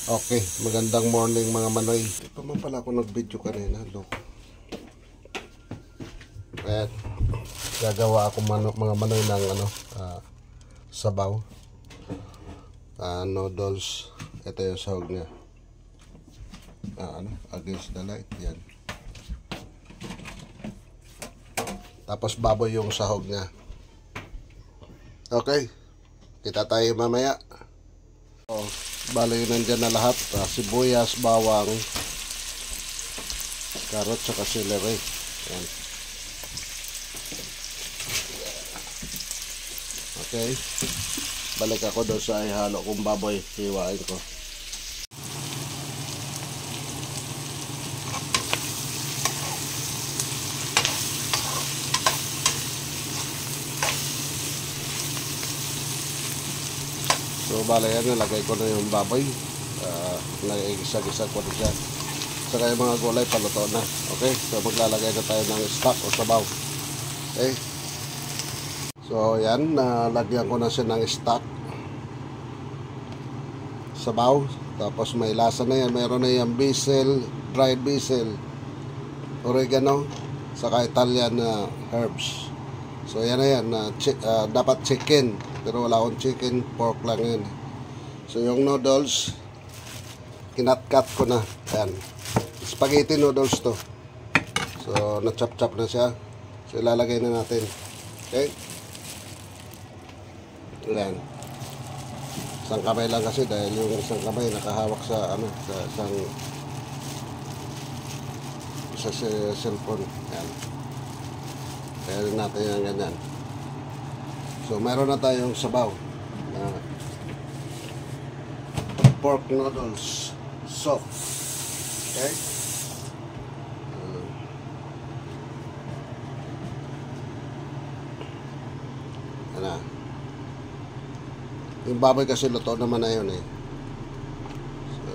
Okay, magandang morning mga manoy. Di pa man pala ako nag-video kanina. Look. Ayan. Gagawa ako mga manoy ng sabaw. Noodles. Ito yung sahog niya. Against the light. Yan. Tapos baboy yung sahog niya. Okay. Kita tayo mamaya. Bale yun nandyan na lahat. Sibuyas, bawang, carrot, saka celery. Yan. Okay. Balik ako doon sa ihalo kong baboy. Hiwain ko. So bale yan, nalagay ko na yung baboy. Nag-igisa-gisa ko na siya. Saka yung mga gulay paluto na. Okay, so maglalagay na tayo ng stock o sabaw. Okay. So yan, nalagyan ko na siya ng stock sabaw. Tapos may lasa na yan. Mayroon na yung basil, dried basil, oregano, saka Italian herbs. So yan na yan. Dapat chicken, pero wala akong chicken, pork lang yan. So yung noodles, kinat-cut ko na. Yan. Spaghetti noodles to. So na-chop-chop na siya. So ilalagay na natin. Okay. Yan. Isang kamay lang kasi dahil yung isang kamay nakahawak sa sa cellphone. Yan. Kaya natin yan ganyan. So mayroon na tayong sabaw. Pork noodles soup. Okay? Ano? Yung baboy kasi luto naman na yun eh. So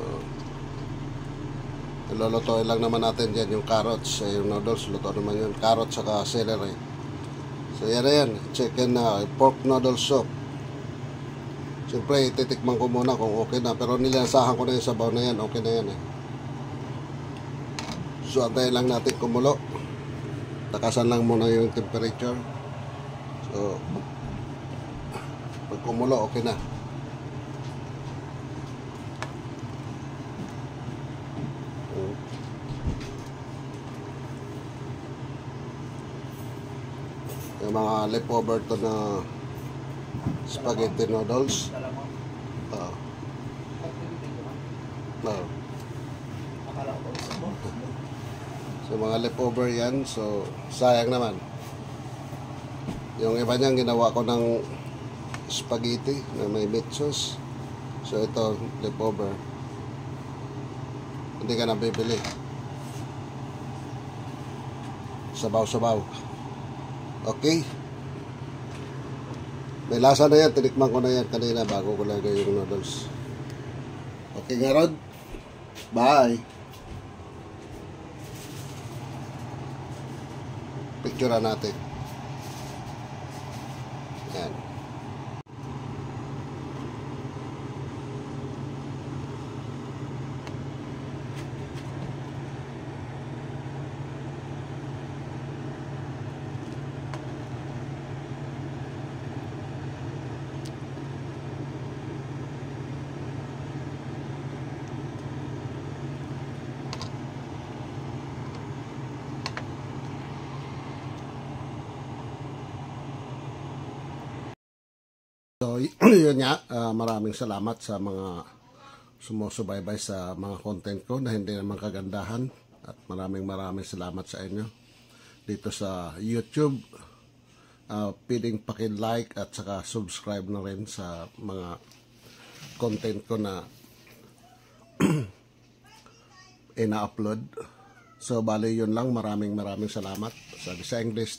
ilulutuin lang naman natin dyan yung carrots. Yung noodles, luto naman yun. Carrots saka celery. So yan na yan. Chicken na pork noodle soup. Siyempre titikman ko muna kung okay na. Pero nilasahan ko na yung sabaw na yan. Okay na yan eh. So antayin lang natin kumulo. Takasan lang muna yung temperature. So pag kumulo, okay na. Yung mga leftover to na spaghetti noodles. So mga leftover yan. So sayang naman. Yung iba niyang ginawa ko ng spaghetti na may meat sauce. So ito leftover. Hindi ka na bibili. Sabaw-sabaw. Okay. May lasa na yan. Tinikman ko na yan kanina bago ko lagay yung noodles. Okay nga Rod. Bye. Picture natin. Yan. So, yun nga, maraming salamat sa mga sumusubaybay sa mga content ko na hindi naman kagandahan. At maraming salamat sa inyo dito sa YouTube. Piling paki-like at saka subscribe na rin sa mga content ko na ina-upload. So, bali yun lang. Maraming salamat. Sabi sa English,